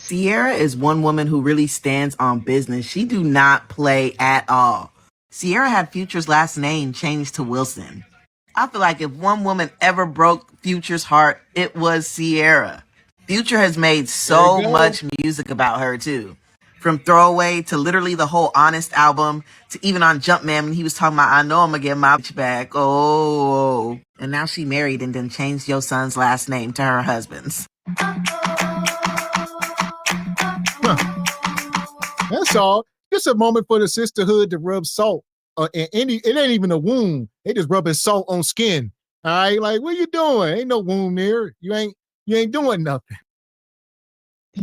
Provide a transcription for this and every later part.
Ciara is one woman who really stands on business. She do not play at all. Ciara had Future's last name changed to Wilson. I feel like if one woman ever broke Future's heart, it was Ciara. Future has made so much music about her too. From Throwaway to literally the whole Honest album to even on Jumpman when he was talking about I know I'm gonna get my bitch back. Oh. And now she married and then changed your son's last name to her husband's. That's all. Just a moment for the sisterhood to rub salt. It ain't even a wound. They just rubbing salt on skin. All right, like what you doing? Ain't no wound there. You ain't doing nothing.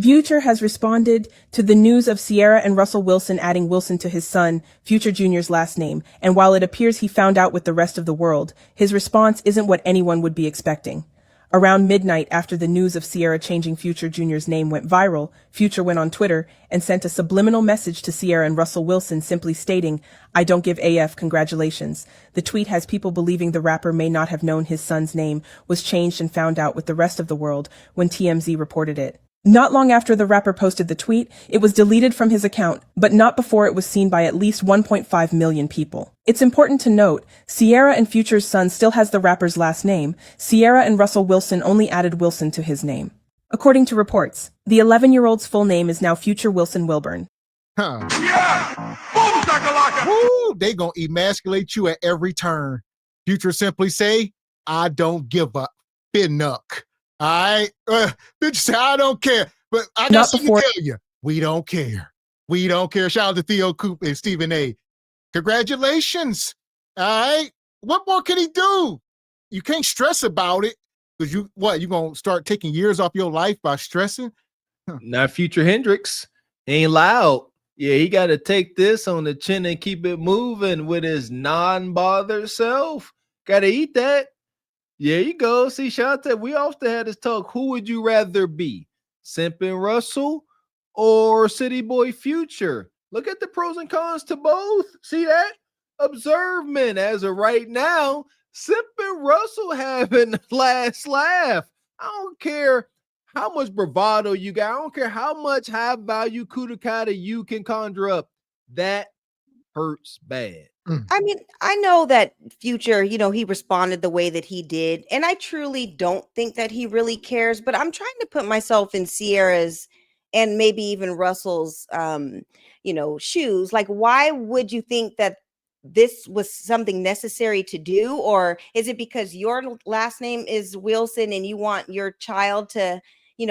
Future has responded to the news of Ciara and Russell Wilson adding Wilson to his son, Future Jr.'s last name, and while it appears he found out with the rest of the world, his response isn't what anyone would be expecting. Around midnight, after the news of Ciara changing Future Jr.'s name went viral, Future went on Twitter and sent a subliminal message to Ciara and Russell Wilson simply stating, "I don't give AF, congratulations." The tweet has people believing the rapper may not have known his son's name was changed and found out with the rest of the world when TMZ reported it. Not long after the rapper posted the tweet, it was deleted from his account, but not before it was seen by at least 1.5 million people. It's important to note, Ciara and Future's son still has the rapper's last name. Ciara and Russell Wilson only added Wilson to his name. According to reports, the 11-year-old's full name is now Future Wilson Wilburn. Huh. Yeah! Boom, shakalaka! Woo! They gonna emasculate you at every turn. Future simply say, I don't give a finnuck. All right, bitch say I don't care, but I got something to tell you. We don't care. We don't care. Shout out to Theo Coop and Stephen A. Congratulations. All right, what more can he do? You can't stress about it because you gonna start taking years off your life by stressing? Huh. Not Future Hendrix. Ain't loud. Yeah, he got to take this on the chin and keep it moving with his non-bothered self. Got to eat that. Yeah, you go. See, Shante, we often had this talk. Who would you rather be? Simpin Russell or City Boy Future? Look at the pros and cons to both. See that? Observe, men. As of right now, Simpin Russell having the last laugh. I don't care how much bravado you got. I don't care how much high value kudakata you can conjure up. That hurts bad. I mean, I know that Future, he responded the way that he did, and I truly don't think that he really cares, but I'm trying to put myself in Ciara's and maybe even Russell's, shoes. Like, why would you think that this was something necessary to do? Or is it because your last name is Wilson and you want your child to,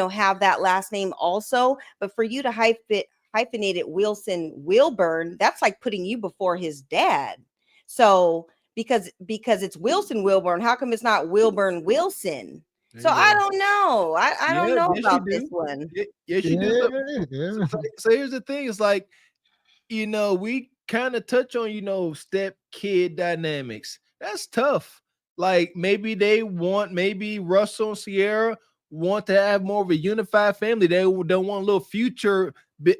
have that last name also? But for you to hyphenated Wilson Wilburn, that's like putting you before his dad. So because it's Wilson Wilburn, how come it's not Wilburn Wilson? So I don't know. I don't know about this one. Yes, you do. So here's the thing: it's like, we kind of touch on step kid dynamics. That's tough. Like maybe Russell and Ciara want to have more of a unified family. They don't want a little Future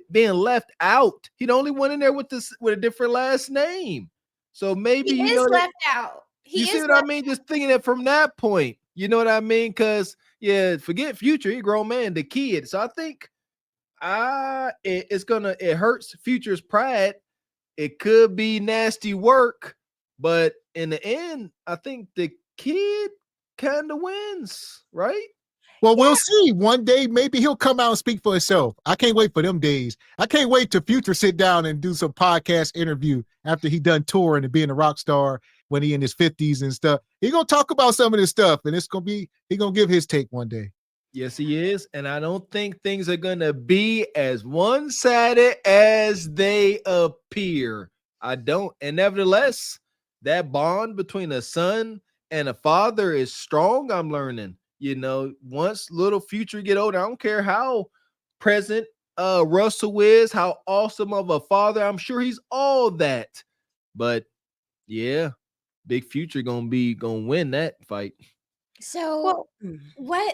being left out. He the only one in there with a different last name. So maybe he is left out. You see what I mean? Just thinking it from that point. You know what I mean? Because forget Future, he grown man, the kid. So I think it hurts Future's pride. It could be nasty work, but in the end, I think the kid kind of wins, right? Well, we'll see. One day, maybe he'll come out and speak for himself. I can't wait for them days. I can't wait till Future sit down and do some podcast interview after he done touring and being a rock star when he in his 50s and stuff. He gonna talk about some of this stuff, and he gonna give his take one day. Yes, he is. And I don't think things are gonna be as one-sided as they appear. I don't. And nevertheless, that bond between a son and a father is strong, I'm learning. Once little Future get older, I don't care how present Russell is, how awesome of a father. I'm sure he's all that. But yeah, big Future gonna win that fight. So what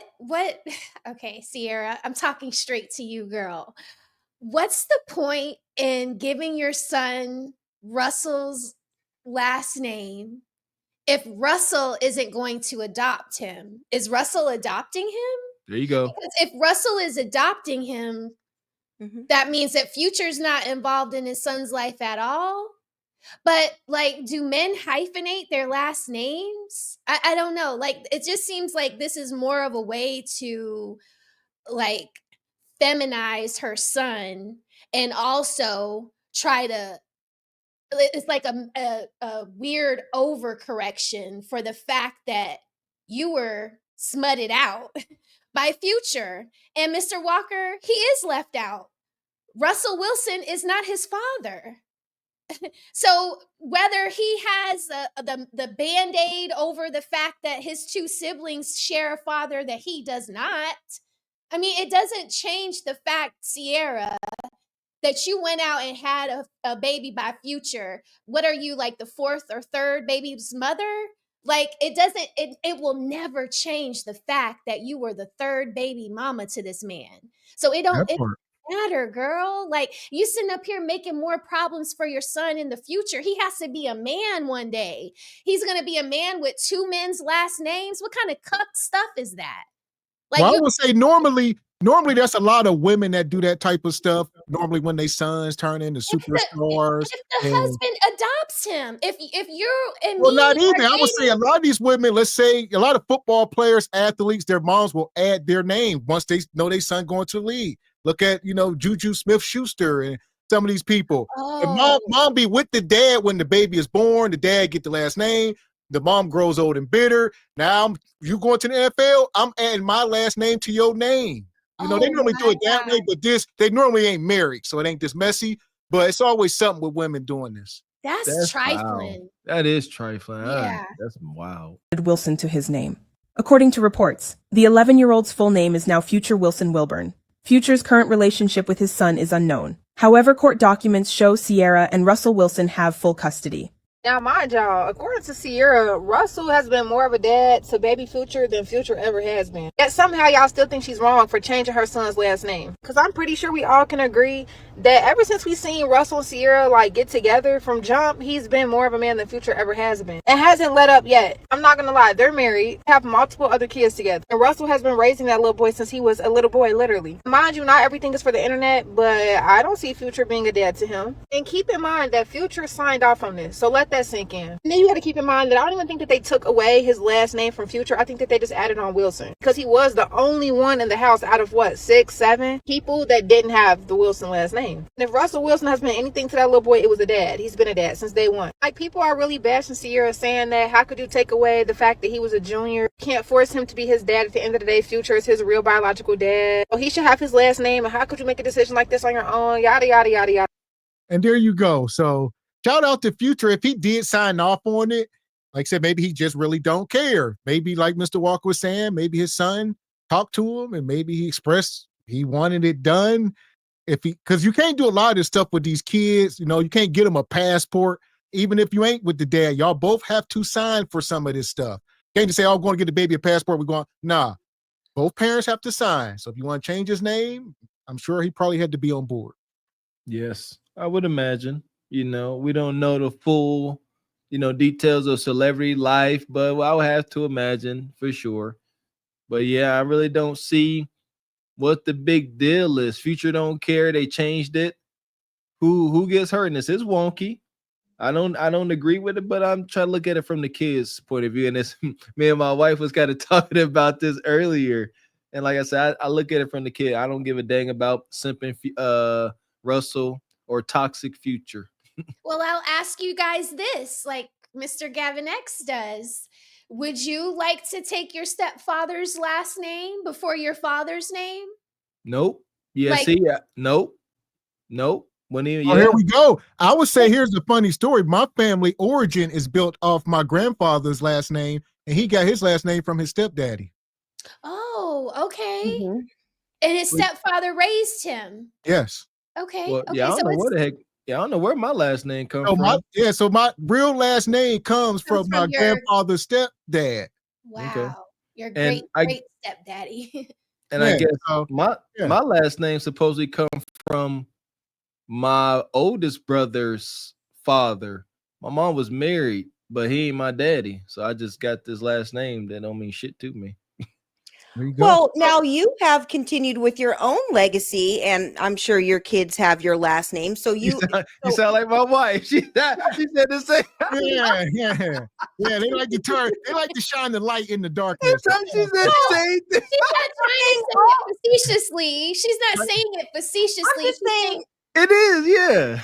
okay, Ciara, I'm talking straight to you, girl. What's the point in giving your son Russell's last name if Russell isn't going to adopt him? Is Russell adopting him? There you go. Because if Russell is adopting him, that means that Future's not involved in his son's life at all. But like, do men hyphenate their last names? I don't know. Like, it just seems like this is more of a way to like feminize her son and also try to, it's like a weird overcorrection for the fact that you were smutted out by Future. And Mr. Walker, he is left out. Russell Wilson is not his father. So whether he has the band-aid over the fact that his two siblings share a father that he does not, I mean, it doesn't change the fact, Ciara, that you went out and had a baby by Future. What are you, like the fourth or third baby's mother? Like, it will never change the fact that you were the third baby mama to this man. So it don't matter, girl. Like, you sitting up here making more problems for your son in the future. He has to be a man one day. He's gonna be a man with two men's last names. What kind of cuck stuff is that? Like, well, I would say normally there's a lot of women that do that type of stuff. Normally when they sons turn into superstars. If the husband adopts him, if you're and well, me not even. are I would say a lot of these women, let's say a lot of football players, athletes, their moms will add their name once they know their son going to the league. Look at, Juju Smith-Schuster and some of these people. And mom be with the dad when the baby is born. The dad get the last name. The mom grows old and bitter. Now you going to the NFL, I'm adding my last name to your name. They normally do it that way, but they normally ain't married, so it ain't this messy. But it's always something with women doing this. That's trifling. Wow. That is trifling. Yeah. That's wild. Wilson to his name. According to reports, the 11-year-old's full name is now Future Wilson Wilburn. Future's current relationship with his son is unknown. However, court documents show Ciara and Russell Wilson have full custody. Now, mind y'all, according to Ciara, Russell has been more of a dad to baby Future than Future ever has been. Yet somehow y'all still think she's wrong for changing her son's last name. Because I'm pretty sure we all can agree that ever since we seen Russell and Ciara get together from jump, he's been more of a man than Future ever has been. It hasn't let up yet. I'm not gonna lie, they're married, have multiple other kids together. And Russell has been raising that little boy since he was a little boy, literally. Mind you, not everything is for the internet, but I don't see Future being a dad to him. And keep in mind that Future signed off on this, so let that sink in. And then you gotta keep in mind that I don't even think that they took away his last name from Future. I think that they just added on Wilson. Because he was the only one in the house out of 6, 7 people that didn't have the Wilson last name. And if Russell Wilson has been anything to that little boy, it was a dad. He's been a dad since day one. People are really bashing Ciara, saying that how could you take away the fact that he was a junior? Can't force him to be his dad. At the end of the day, Future is his real biological dad. He should have his last name. And how could you make a decision like this on your own? Yada, yada, yada, yada. And there you go. So shout out to Future. If he did sign off on it, like I said, maybe he just really don't care. Maybe like Mr. Walker was saying, maybe his son talked to him and maybe he expressed he wanted it done. Because you can't do a lot of this stuff with these kids. You can't get them a passport. Even if you ain't with the dad, y'all both have to sign for some of this stuff. You can't just say, I'm going to get the baby a passport. We're going, nah, both parents have to sign. So if you want to change his name, I'm sure he probably had to be on board. Yes, I would imagine. We don't know the full, details of celebrity life, but I would have to imagine for sure. But yeah, I really don't see what the big deal is. Future don't care. They changed it. Who gets hurt in this? It's wonky. I don't agree with it, but I'm trying to look at it from the kids' point of view. And this, me and my wife was kind of talking about this earlier. And like I said, I look at it from the kid. I don't give a dang about simping Russell or toxic Future. Well, I'll ask you guys this, like Mr. Gavin X does. Would you like to take your stepfather's last name before your father's name? Nope. Yeah, nope. Here we go. I would say here's a funny story. My family origin is built off my grandfather's last name, and he got his last name from his stepdaddy. Oh, okay. Mm-hmm. And his stepfather raised him. Yes. Okay. Well, yeah, I don't know what the heck. Yeah, I don't know where my last name comes from. So my real last name comes from my grandfather's stepdad. Wow. Okay. Your great stepdaddy. And I guess my last name supposedly comes from my oldest brother's father. My mom was married, but he ain't my daddy. So I just got this last name that don't mean shit to me. There you go. Well, now you have continued with your own legacy, and I'm sure your kids have your last name. So You sound like my wife. She said the same. Yeah. They like to turn. They like to shine the light in the darkness. She said the same thing. She's not trying to say it facetiously. She's not saying it facetiously. I'm just saying, It is, yeah.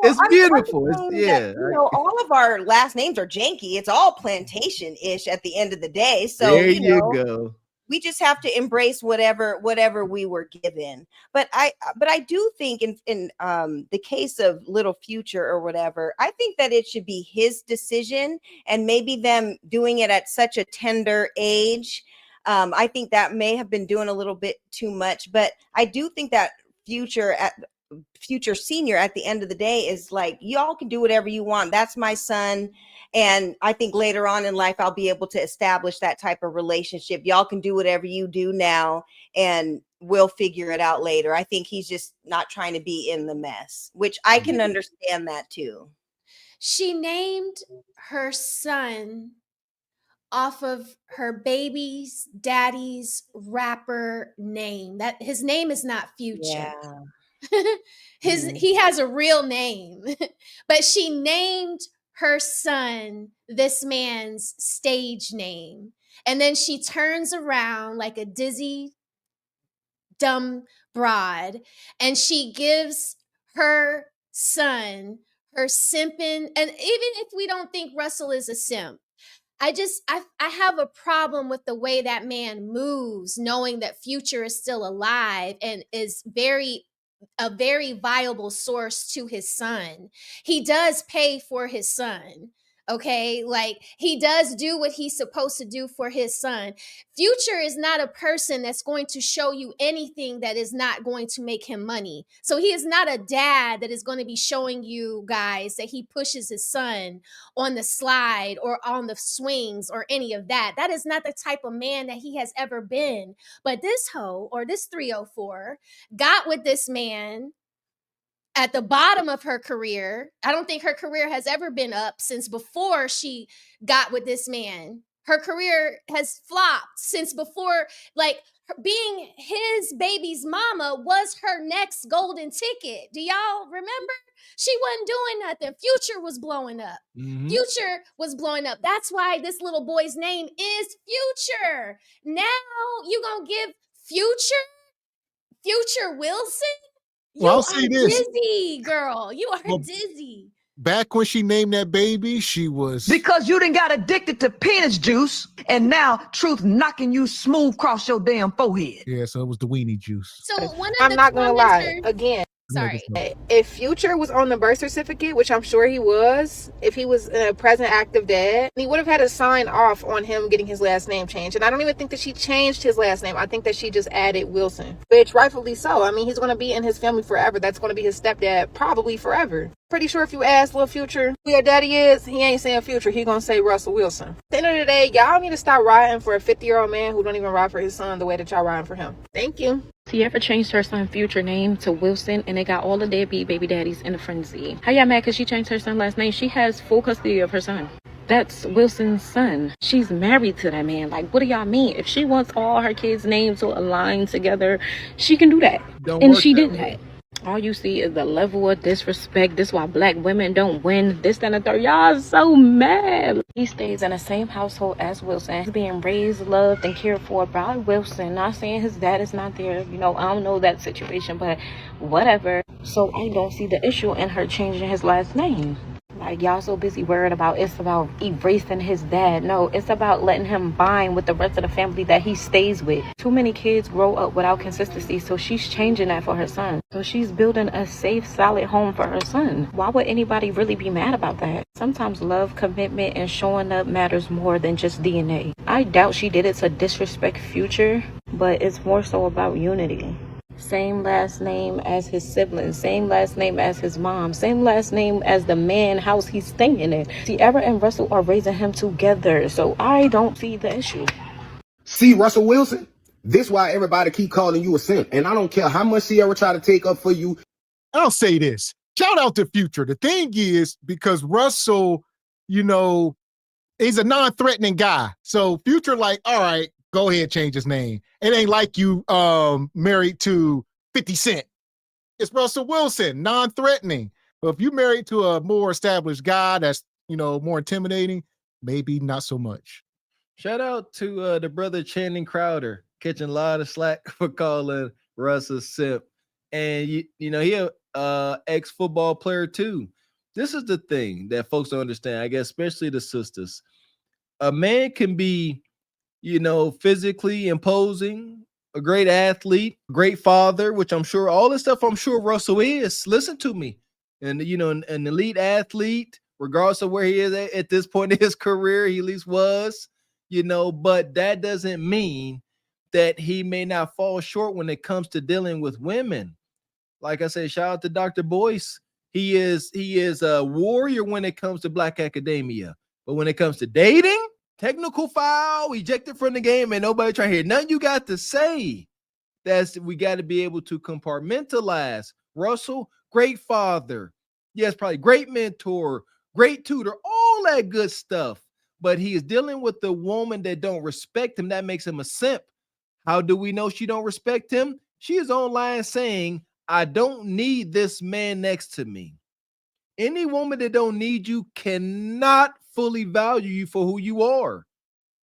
It's beautiful. It's, yeah. That, all of our last names are janky. It's all plantation-ish at the end of the day. So there you go. We just have to embrace whatever we were given. But I do think in the case of Little Future or whatever, I think that it should be his decision, and maybe them doing it at such a tender age. I think that may have been doing a little bit too much, but I do think that Future Senior at the end of the day is like, y'all can do whatever you want. That's my son. And I think later on in life, I'll be able to establish that type of relationship. Y'all can do whatever you do now, and we'll figure it out later. I think he's just not trying to be in the mess, which I can understand that too. She named her son off of her baby's daddy's rapper name. That his name is not Future. Yeah. He has a real name, but she named her son this man's stage name, and then she turns around like a dizzy dumb broad, and she gives her son her simping. And even if we don't think Russell is a simp, I have a problem with the way that man moves, knowing that Future is still alive and is a very viable source to his son. He does pay for his son. Okay, like he does do what he's supposed to do for his son. Future is not a person that's going to show you anything that is not going to make him money. So he is not a dad that is going to be showing you guys that he pushes his son on the slide or on the swings or any of that. That is not the type of man that he has ever been. But this hoe, or this 304, got with this man at the bottom of her career. I don't think her career has ever been up since before she got with this man. Her career has flopped since before, like being his baby's mama was her next golden ticket. Do y'all remember? She wasn't doing nothing. Future was blowing up. Mhm. Future was blowing up. That's why this little boy's name is Future. Now you gonna give Future Wilson? You I'll are say this. dizzy, girl. You are dizzy. Back when she named that baby, she was Because you done got addicted to penis juice, and now truth knocking you smooth across your damn forehead. yeah. So it was the weenie juice. So one of I'm the not gonna lie. commenters- Again, Sorry. if Future was on the birth certificate, which I'm sure he was, if he was a present active dad, he would have had to sign off on him getting his last name changed. And I don't even think that she changed his last name. I think that she just added Wilson, which rightfully so. I mean, he's going to be in his family forever. That's going to be his stepdad probably forever. Pretty sure if you ask Lil Future who your daddy is, he ain't saying Future. He gonna say Russell Wilson. At the end of the day, y'all need to stop riding for a 50-year-old man who don't even ride for his son the way that y'all riding for him. Thank you. Ciara changed her son Future name to Wilson, and it got all the deadbeat baby daddies in a frenzy. How y'all mad because she changed her son last name? She has full custody of her son. That's Wilson's son. She's married to that man. Like, what do y'all mean? If she wants all her kids' names to align together, she can do that. And she did that. All you see is the level of disrespect. This is why black women don't win. This, that, and the third. Y'all so mad. He stays in the same household as Wilson. He's being raised, loved, and cared for by Wilson. Not saying his dad is not there. You know, I don't know that situation, but whatever. So I don't see the issue in her changing his last name. Like, y'all so busy worried about it's about erasing his dad. No, it's about letting him bind with the rest of the family that he stays with. Too many kids grow up without consistency, so she's changing that for her son. So she's building a safe, solid home for her son. Why would anybody really be mad about that? Sometimes love, commitment, and showing up matters more than just DNA. I doubt she did it to disrespect Future, but it's more so about unity. Same last name as his siblings, same last name as his mom, same last name as the man house he's staying in. Ciara and Russell are raising him together, so I don't see the issue. See, Russell Wilson, this why everybody keep calling you a simp. And I don't care how much Ciara try to take up for you. I'll say this. Shout out to Future. The thing is, because Russell, you know, he's a non-threatening guy. So Future like, all right, go ahead, change his name. It ain't like you married to 50 Cent. It's Russell Wilson, non-threatening. But if you married to a more established guy that's, more intimidating, maybe not so much. Shout out to the brother Channing Crowder, catching a lot of slack for calling Russ a simp. And he a ex-football player too. This is the thing that folks don't understand, I guess, especially the sisters. A man can be, physically imposing, a great athlete, great father, which I'm sure all this stuff I'm sure Russell is. Listen to me. And an elite athlete, regardless of where he is at this point in his career, he at least was, but that doesn't mean that he may not fall short when it comes to dealing with women. Like I said, shout out to Dr. Boyce. He is a warrior when it comes to Black academia. But when it comes to dating, technical foul, ejected from the game, and nobody trying to hear nothing you got to say. We got to be able to compartmentalize. Russell, great father. Yes, probably great mentor, great tutor, all that good stuff. But he is dealing with the woman that don't respect him. That makes him a simp. How do we know she don't respect him? She is online saying, I don't need this man next to me. Any woman that don't need you cannot fully value you for who you are.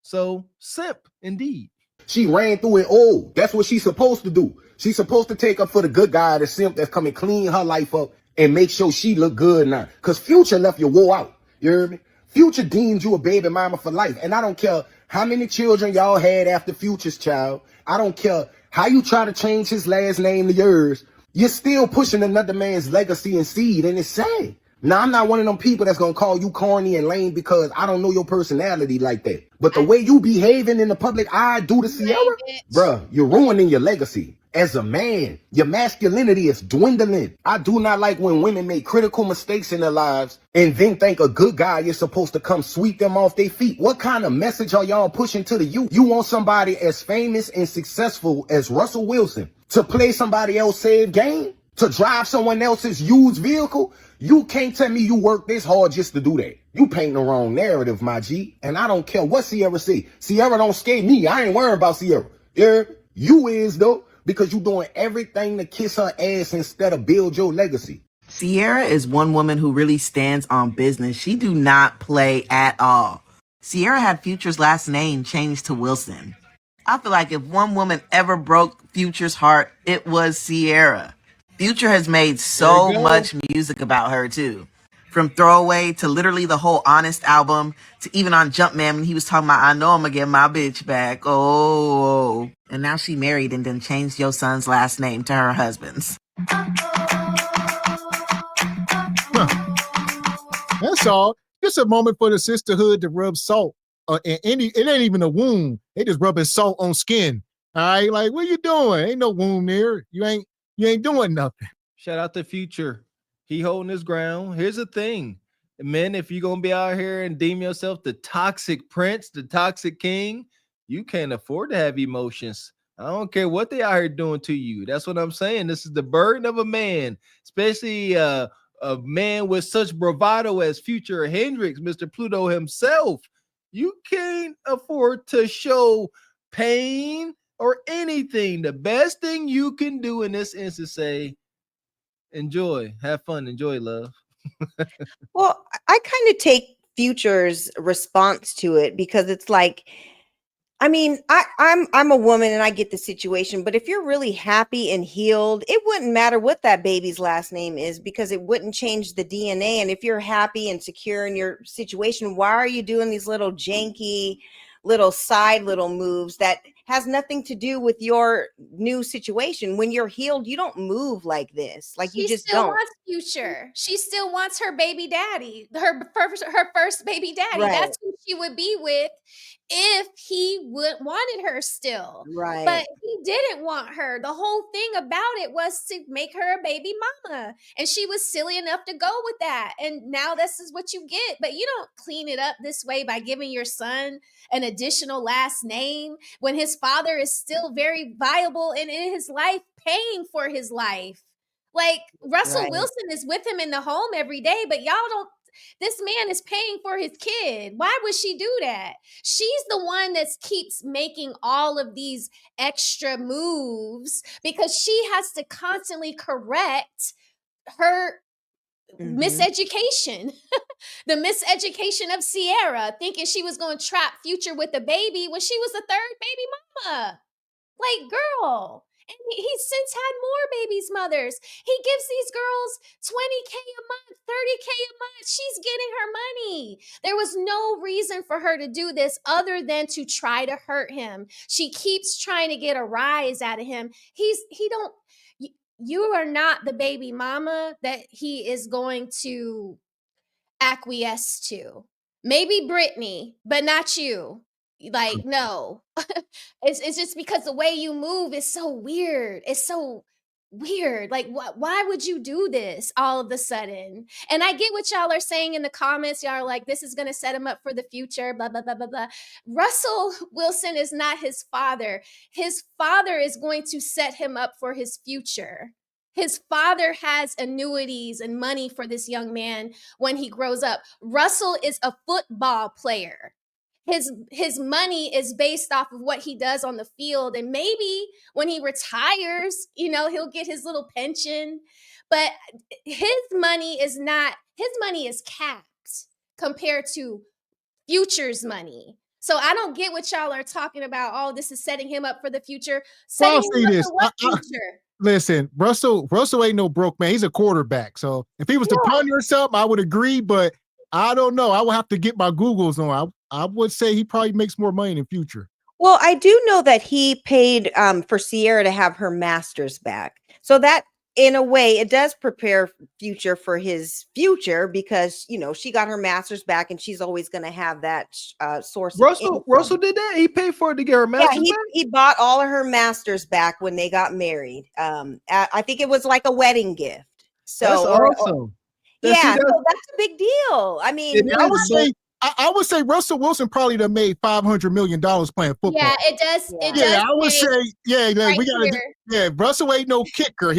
So, simp, indeed. She ran through it old. That's what she's supposed to do. She's supposed to take up for the good guy, the simp that's coming clean her life up and make sure she look good now. Because Future left you wore out. You heard me? Future deemed you a baby mama for life. And I don't care how many children y'all had after Future's child. I don't care how you try to change his last name to yours. You're still pushing another man's legacy and seed, and it's sad. Now, I'm not one of them people that's going to call you corny and lame because I don't know your personality like that. But the way you behaving in the public eye due to Ciara, bruh, you're ruining your legacy. As a man, your masculinity is dwindling. I do not like when women make critical mistakes in their lives and then think a good guy is supposed to come sweep them off their feet. What kind of message are y'all pushing to the youth? You want somebody as famous and successful as Russell Wilson to play somebody else's saved game? To drive someone else's used vehicle? You can't tell me you work this hard just to do that. You paint the wrong narrative, my G. And I don't care what Ciara say. Ciara don't scare me. I ain't worried about Ciara. Yeah, you is though, because you doing everything to kiss her ass instead of build your legacy. Ciara is one woman who really stands on business. She do not play at all. Ciara had Future's last name changed to Wilson. I feel like if one woman ever broke Future's heart, it was Ciara. Future has made so much music about her too. From Throwaway to literally the whole Honest album to even on Jumpman when he was talking about, I know I'm gonna get my bitch back. Oh. And now she married and then changed your son's last name to her husband's. That's all. Just a moment for the sisterhood to rub salt. It ain't even a wound. They just rubbing salt on skin. All right, like, what you doing? Ain't no wound there. You ain't doing nothing. Shout out to Future. He holding his ground. Here's the thing. Men, if you're going to be out here and deem yourself the toxic prince, the toxic king, you can't afford to have emotions. I don't care what they out here doing to you. That's what I'm saying. This is the burden of a man, especially a man with such bravado as Future Hendrix, Mr. Pluto himself. You can't afford to show pain or anything. The best thing you can do in this instance, say, enjoy, have fun, enjoy, love. Well, I kind of take Future's response to it because it's like, I mean, I'm a woman and I get the situation, but if you're really happy and healed, it wouldn't matter what that baby's last name is because it wouldn't change the DNA. And if you're happy and secure in your situation, why are you doing these little janky little moves that has nothing to do with your new situation? When you're healed, you don't move like this. Like, you just don't. Wants Future. She still wants her baby daddy, her first baby daddy. Right. That's who she would be with if he wanted her still. Right. But he didn't want her. The whole thing about it was to make her a baby mama. And she was silly enough to go with that. And now this is what you get. But you don't clean it up this way by giving your son an additional last name when his father is still very viable and in his life, paying for his life. Like Russell Right. Wilson is with him in the home every day, but y'all don't. This man is paying for his kid. Why would she do that? She's the one that keeps making all of these extra moves because she has to constantly correct her miseducation. The miseducation of Ciara, thinking she was going to trap Future with a baby when she was the third baby mama. Like, girl. And he's since had more babies' mothers. He gives these girls 20K a month, 30K a month. She's getting her money. There was no reason for her to do this other than to try to hurt him. She keeps trying to get a rise out of him. You are not the baby mama that he is going to acquiesce to. Maybe Brittany, but not you. Like, no. It's just because the way you move is so weird. It's so weird. Like, why would you do this all of a sudden? And I get what y'all are saying in the comments. Y'all are like, this is going to set him up for the future, blah, blah, blah, blah, blah. Russell Wilson is not his father. His father is going to set him up for his future. His father has annuities and money for this young man when he grows up. Russell is a football player. His money is based off of what he does on the field. And maybe when he retires, he'll get his little pension. But his money is capped compared to Future's money. So I don't get what y'all are talking about. Oh, this is setting him up for the future. Well, I'll say this. Future? Listen, Russell ain't no broke man. He's a quarterback. So if he was to punter or something, I would agree. But I don't know. I would have to get my Googles on. I would say he probably makes more money in Future. Well, I do know that he paid for Ciara to have her master's back. So that, in a way, it does prepare Future for his future because, she got her master's back and she's always going to have that source. Russell did that? He paid for it to get her master's back? He bought all of her masters back when they got married. I think it was like a wedding gift. So that's awesome. So that's a big deal. I mean, I would say Russell Wilson probably done made $500 million playing football. Yeah, it does. Yeah. It does. I would say, right we gotta. Russell ain't no kicker.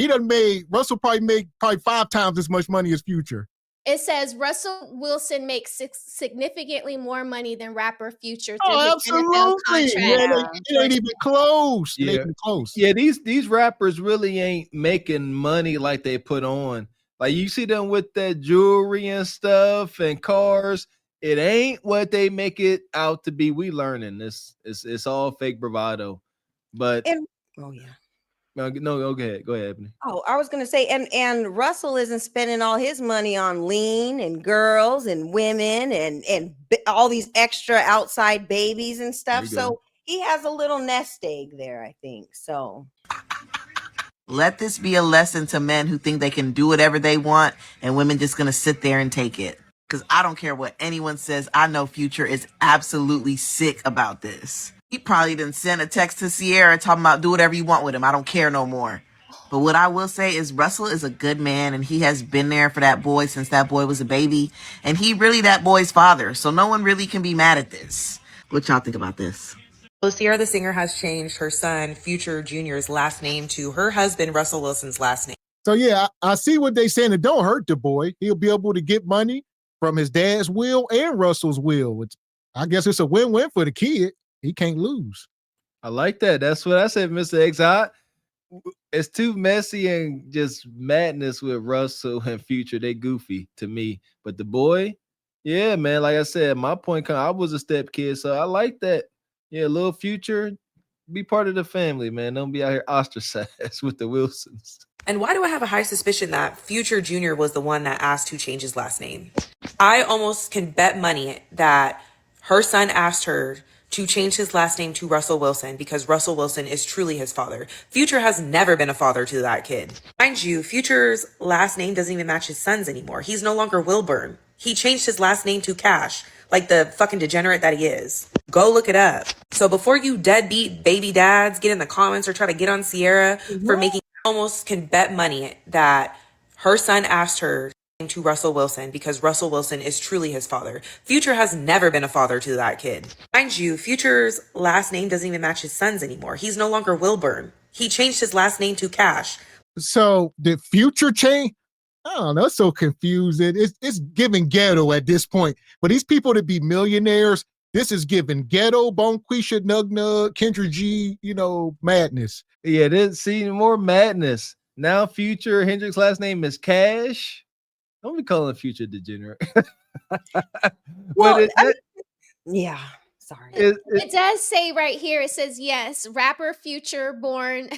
Russell probably made 5 times as much money as Future. It says Russell Wilson makes significantly more money than rapper Future. Oh, absolutely. It ain't even close. Yeah. It ain't even close. Yeah, these rappers really ain't making money like they put on. Like you see them with that jewelry and stuff and cars. It ain't what they make it out to be. We learning this. It's all fake bravado. But oh yeah. No, go ahead, Ebony. Oh, I was gonna say, and Russell isn't spending all his money on lean and girls and women and all these extra outside babies and stuff. So he has a little nest egg there, I think. So let this be a lesson to men who think they can do whatever they want and women just gonna sit there and take it. Because I don't care what anyone says. I know Future is absolutely sick about this. He probably didn't send a text to Ciara talking about do whatever you want with him. I don't care no more. But what I will say is Russell is a good man and he has been there for that boy since that boy was a baby. And he really that boy's father. So no one really can be mad at this. What y'all think about this? So Ciara the singer has changed her son Future Jr.'s last name to her husband Russell Wilson's last name. So yeah, I see what they saying. It don't hurt the boy. He'll be able to get money from his dad's will and Russell's will, which I guess it's a win-win for the kid. He can't lose. I like that. That's what I said, Mr. X. It's too messy and just madness with Russell and Future. They goofy to me. But the boy, yeah, man, like I said, my point, I was a step kid, so I like that. Yeah, little Future, be part of the family, man. Don't be out here ostracized with the Wilsons. And why do I have a high suspicion that Future Jr. was the one that asked to change his last name? I almost can bet money that her son asked her to change his last name to Russell Wilson because Russell Wilson is truly his father. Future has never been a father to that kid. Mind you, Future's last name doesn't even match his son's anymore. He's no longer Wilburn. He changed his last name to Cash, like the fucking degenerate that he is. Go look it up. So before you deadbeat baby dads get in the comments or try to get on Ciara for making, almost can bet money that her son asked her to Russell Wilson because Russell Wilson is truly his father. Future has never been a father to that kid. Mind you, Future's last name doesn't even match his son's anymore. He's no longer Wilburn. He changed his last name to Cash. So the Future change? I don't know. It's so confusing. It's giving ghetto at this point. For these people to be millionaires, this is giving ghetto, Bonquisha, Nug Nug, Kendra G, madness. Yeah, this see more madness. Now Future Hendrix last name is Cash. Don't be calling Future degenerate. Well, yeah. Sorry. It does say right here, it says, yes, rapper Future born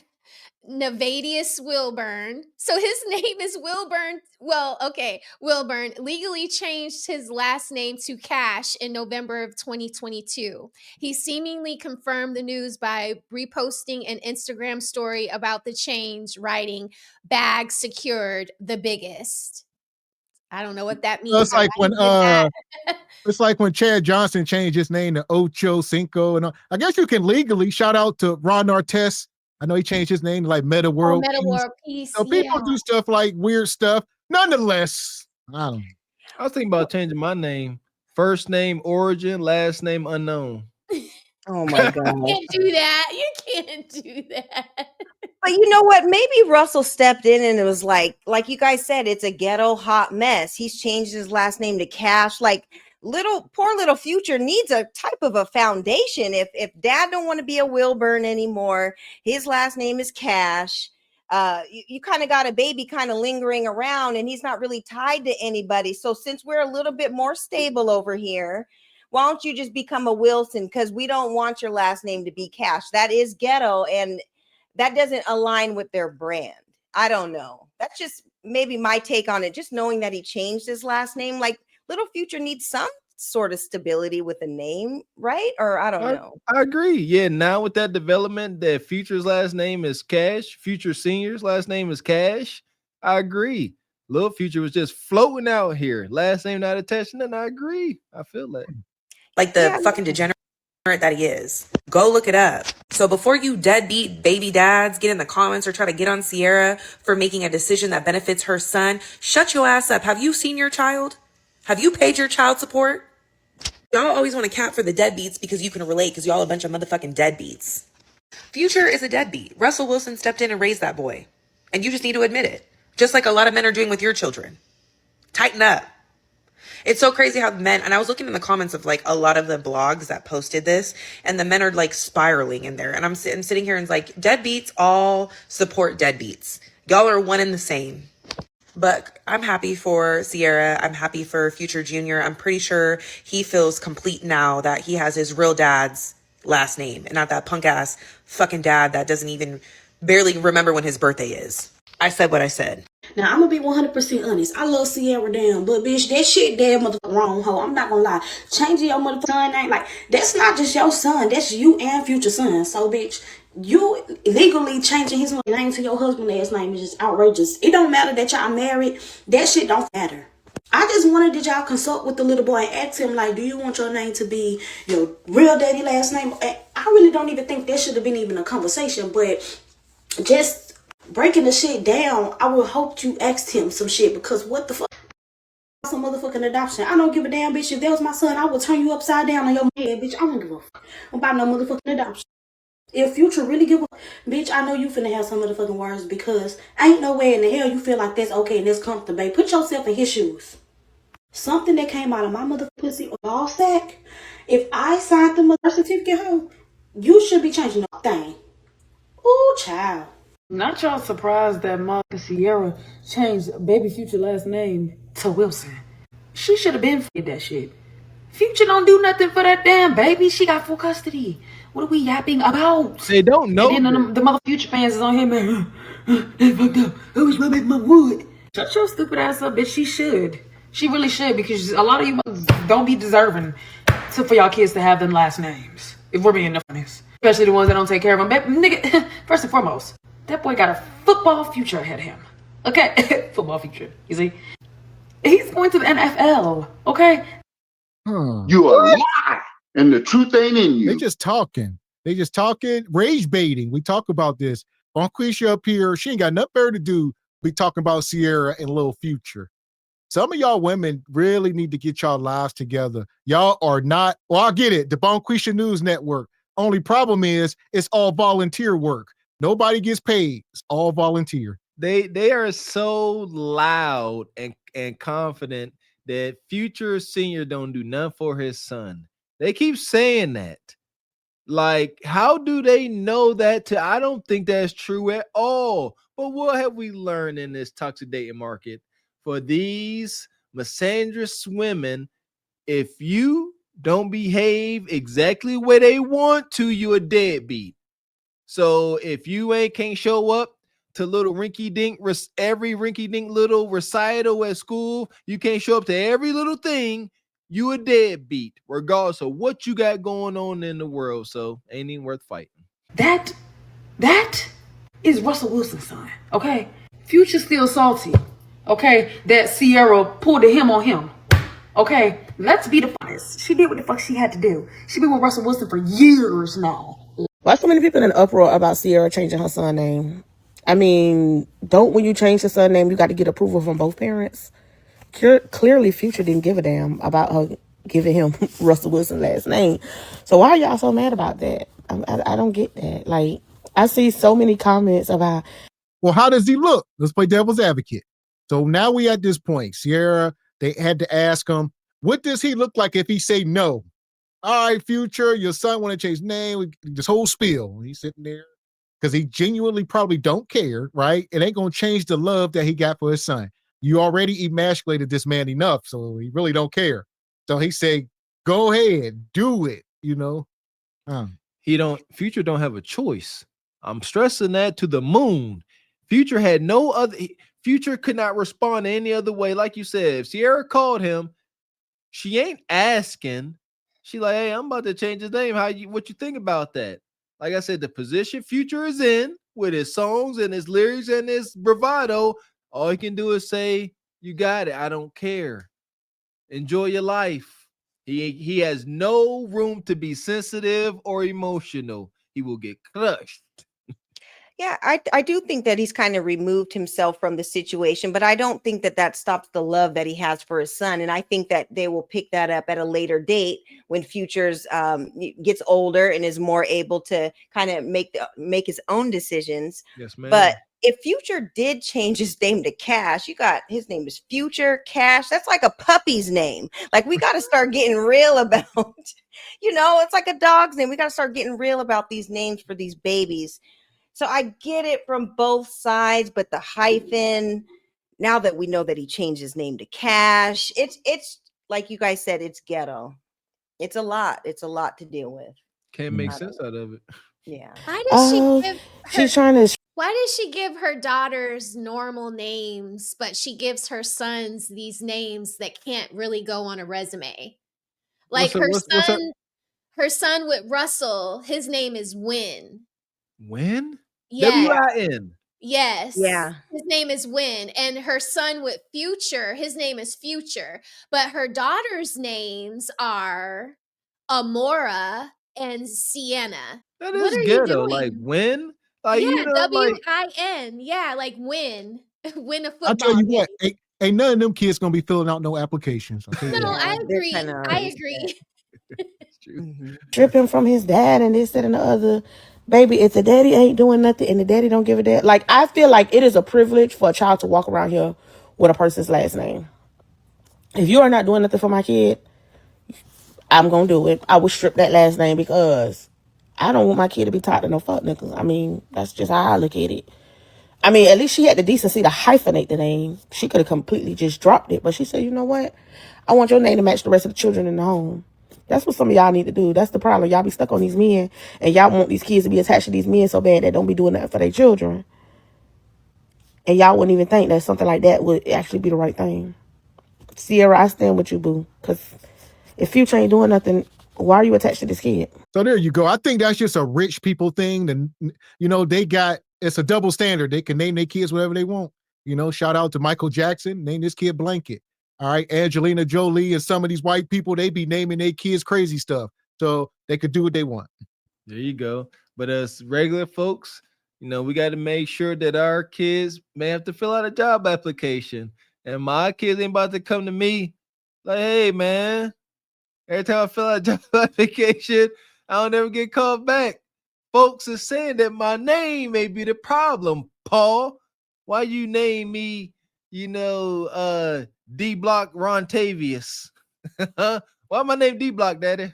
Nevadius Wilburn. So his name is Wilburn. Well, okay. Wilburn legally changed his last name to Cash in November of 2022. He seemingly confirmed the news by reposting an Instagram story about the change, writing, "Bag secured, the biggest." I don't know what that means. It's like when it's like when Chad Johnson changed his name to Ocho Cinco, and I guess you can legally shout out to Ron Artest. I know he changed his name to like Meta World. Meta World Peace. So people do stuff like weird stuff. Nonetheless, I don't know. I was thinking about changing my name. First name origin, last name unknown. Oh my God. You can't do that. You can't do that. But you know what? Maybe Russell stepped in and it was like you guys said, it's a ghetto hot mess. He's changed his last name to Cash. Like poor little Future needs a type of a foundation. If dad don't want to be a Wilburn anymore, his last name is Cash. You kind of got a baby kind of lingering around and he's not really tied to anybody. So since we're a little bit more stable over here, why don't you just become a Wilson? Because we don't want your last name to be Cash. That is ghetto and that doesn't align with their brand. I don't know. That's just maybe my take on it. Just knowing that he changed his last name, like little Future needs some sort of stability with a name, right? Or I don't know. I agree. Yeah, now with that development that Future's last name is Cash, Future Senior's last name is Cash, I agree. Little Future was just floating out here. Last name not attached, and I agree. I feel that. Like the fucking degenerate that he is. Go look it up. So before you deadbeat baby dads get in the comments or try to get on Ciara for making a decision that benefits her son, shut your ass up. Have you seen your child? Have you paid your child support? Y'all always want to cap for the deadbeats because you can relate because y'all a bunch of motherfucking deadbeats. Future is a deadbeat. Russell Wilson stepped in and raised that boy. And you just need to admit it. Just like a lot of men are doing with your children. Tighten up. It's so crazy how men, and I was looking in the comments of like a lot of the blogs that posted this, and the men are like spiraling in there. And I'm sitting here and it's like, deadbeats all support deadbeats. Y'all are one and the same. But I'm happy for Ciara. I'm happy for Future Jr. I'm pretty sure he feels complete now that he has his real dad's last name and not that punk ass fucking dad that doesn't even barely remember when his birthday is. I said what I said. Now, I'm gonna be 100% honest. I love Ciara down, but bitch, that shit damn motherfucking wrong, hoe. I'm not gonna lie. Changing your motherfucking son name, like, that's not just your son. That's you and Future son. So, bitch, you legally changing his name to your husband's last name is just outrageous. It don't matter that y'all married. That shit don't matter. I just wanted that y'all consult with the little boy and ask him, like, do you want your name to be your real daddy last name? I really don't even think that should have been even a conversation, but just breaking the shit down, I would hope you asked him some shit, because what the fuck? Some motherfucking adoption. I don't give a damn, bitch. If that was my son, I would turn you upside down on your head, bitch. I don't give a fuck about no motherfucking adoption. If Future really give a bitch, I know you finna have some motherfucking words, because ain't no way in the hell you feel like that's okay and that's comfortable, babe. Put yourself in his shoes. Something that came out of my mother pussy or ball sack, if I signed the birth certificate home, you should be changing the thing. Ooh, child. Not y'all surprised that mother Ciara changed baby Future last name to Wilson. She should have been did that shit. Future don't do nothing for that damn baby. She got full custody. What are we yapping about? They don't know. And then the mother Future fans is on him, man. They fucked up. I wish my baby mom would. Shut your stupid ass up, bitch. She should. She really should, because a lot of you don't be deserving for y'all kids to have them last names. If we're being honest. Especially the ones that don't take care of them. Nigga, first and foremost, that boy got a football future ahead of him. Okay? Football future. You see? He's going to the NFL. Okay? You a lie, and the truth ain't in you. They just talking. Rage baiting. We talk about this. Bonquisha up here, she ain't got nothing better to do. We talking about Ciara and Lil Future. Some of y'all women really need to get y'all lives together. Y'all are not, well, I get it. The Bonquisha News Network. Only problem is it's all volunteer work. Nobody gets paid. It's all volunteer. They are so loud and confident that Future Senior don't do nothing for his son. They keep saying that. Like, how do they know that? I don't think that's true at all. But what have we learned in this toxic dating market? For these misandrous women, if you don't behave exactly where they want to, you a deadbeat. So if you can't show up to little rinky dink, every rinky dink little recital at school, you can't show up to every little thing, you a deadbeat, regardless of what you got going on in the world. So ain't even worth fighting. That is Russell Wilson's son. Okay, Future still salty. Okay, that Ciara pulled a him on him. Okay, let's be the honest. She did what the fuck she had to do. She been with Russell Wilson for years now. Why so many people in an uproar about Ciara changing her son name? I mean, don't when you change the son name, you got to get approval from both parents. Clearly, Future didn't give a damn about her giving him Russell Wilson's last name. So why are y'all so mad about that? I don't get that. Like, I see so many comments about, well, how does he look? Let's play devil's advocate. So now we at this point. Ciara, they had to ask him, what does he look like if he say no? All right, Future, your son want to change name. This whole spiel. He's sitting there because he genuinely probably don't care, right? It ain't going to change the love that he got for his son. You already emasculated this man enough, so he really don't care. So he say, go ahead, do it, you know? Future don't have a choice. I'm stressing that to the moon. Future had no other, Future could not respond any other way. Like you said, if Ciara called him, she ain't asking. She like, hey, I'm about to change his name. What you think about that? Like I said, the position Future is in with his songs and his lyrics and his bravado, all he can do is say, you got it. I don't care. Enjoy your life. He has no room to be sensitive or emotional. He will get crushed. Yeah, I do think that he's kind of removed himself from the situation, but I don't think that that stops the love that he has for his son. And I think that they will pick that up at a later date when Future's gets older and is more able to kind of make his own decisions. Yes, ma'am. But if Future did change his name to Cash, his name is Future Cash. That's like a puppy's name. Like, we got to start getting real about, it's like a dog's name. We got to start getting real about these names for these babies. So I get it from both sides, but the hyphen, now that we know that he changed his name to Cash, it's like you guys said, it's ghetto. It's a lot. It's a lot to deal with. Can't make sense out of it. Yeah. Why does she give her daughters normal names, but she gives her sons these names that can't really go on a resume? Like her son with Russell, his name is Win. Win? Yes. W-I-N. Yes. Yeah. His name is Win. And her son with Future, his name is Future. But her daughter's names are Amora and Sienna. That What is are you ghetto. doing? Like Win? Like, yeah, like W-I-N. Yeah, like Win. Win a football. I'll tell you game. what, ain't none of them kids gonna be filling out no applications. No, I agree. I agree. It's true. Dripping from his dad and this, that, and the other. Baby, if the daddy ain't doing nothing and the daddy don't give a damn, like, I feel like it is a privilege for a child to walk around here with a person's last name. If you are not doing nothing for my kid, I'm gonna do it. I will strip that last name because I don't want my kid to be taught to no fuck niggas. I mean, that's just how I look at it. I mean, at least she had the decency to hyphenate the name. She could have completely just dropped it, but she said, you know what? I want your name to match the rest of the children in the home. That's what some of y'all need to do. That's the problem. Y'all be stuck on these men, and y'all want these kids to be attached to these men so bad that don't be doing that for their children. And y'all wouldn't even think that something like that would actually be the right thing. Ciara, I stand with you, boo. Because if Future ain't doing nothing, why are you attached to this kid? So there you go. I think that's just a rich people thing. And, it's a double standard. They can name their kids whatever they want. Shout out to Michael Jackson. Name this kid Blanket. All right. Angelina Jolie and some of these white people, they be naming their kids crazy stuff. So they could do what they want. There you go. But as regular folks, we got to make sure that our kids may have to fill out a job application. And my kids ain't about to come to me like, hey, man, every time I fill out a job application, I don't ever get called back. Folks are saying that my name may be the problem, Paul. Why you name me, D Block Rontavious? Why my name D Block, Daddy?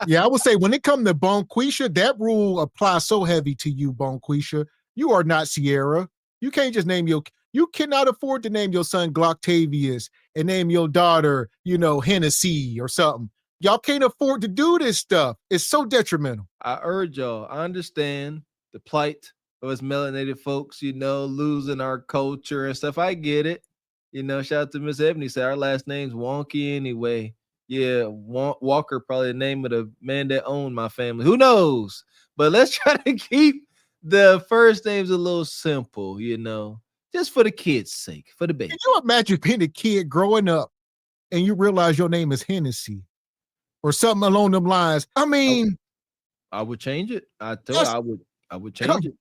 Yeah, I would say when it comes to Bonquisha, that rule applies so heavy to you, Bonquisha. You are not Ciara. You can't just you cannot afford to name your son Glocktavius and name your daughter, Hennessy or something. Y'all can't afford to do this stuff. It's so detrimental. I urge y'all, I understand the plight of us melanated folks, losing our culture and stuff. I get it. Shout out to Miss Ebony, said our last name's wonky anyway. Yeah, Walker, probably the name of the man that owned my family. Who knows? But let's try to keep the first names a little simple, just for the kids' sake, for the baby. Can you imagine being a kid growing up and you realize your name is Hennessy or something along them lines? I mean, I would change it. I would change it.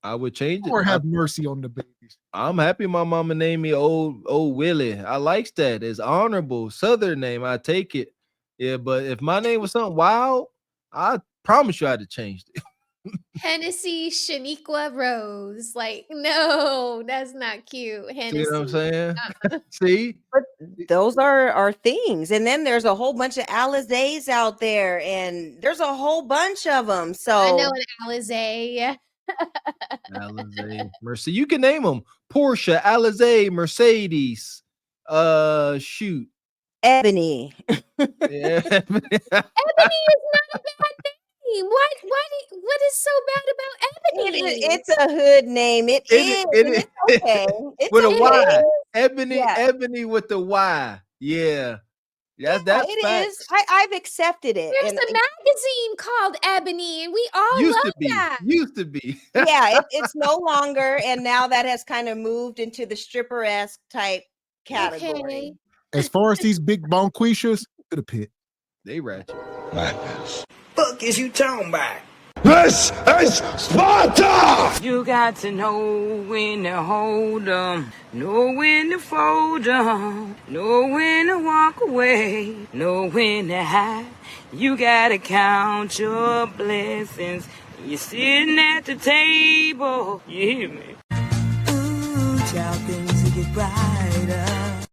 I would change it. Or have mercy on the babies. I'm happy my mama named me old Willie. I likes that. It's honorable Southern name. I take it. Yeah, but if my name was something wild, I promise you I'd have changed it. Hennessy Shaniqua Rose. Like, no, that's not cute. Hennessy. See what I'm saying? See? But those are things. And then there's a whole bunch of Alizés out there, and there's a whole bunch of them. So I know an Alizé. Alizé, Mercy. You can name them. Portia, Alizé, Mercedes. Shoot. Ebony. Yeah. Ebony is not a bad name. What is so bad about Ebony? It's a hood name. It is. It's okay. It's with okay. a Y. Ebony, Yeah. Ebony with the Y. Yeah. That's It facts. is. I've accepted it. There's a magazine called Ebony, and we all Used love to be. that. Used to be. It's no longer, and now that has kind of moved into the stripper-esque type category. Okay. As far as these big Bonquishas, to the pit. They ratchet. Madness. Fuck is you talking about? This is Sparta! You got to know when to hold 'em, know when to fold 'em, know when to walk away, know when to hide. You gotta count your blessings. You're sitting at the table. You hear me? Ooh, child, things will get brighter.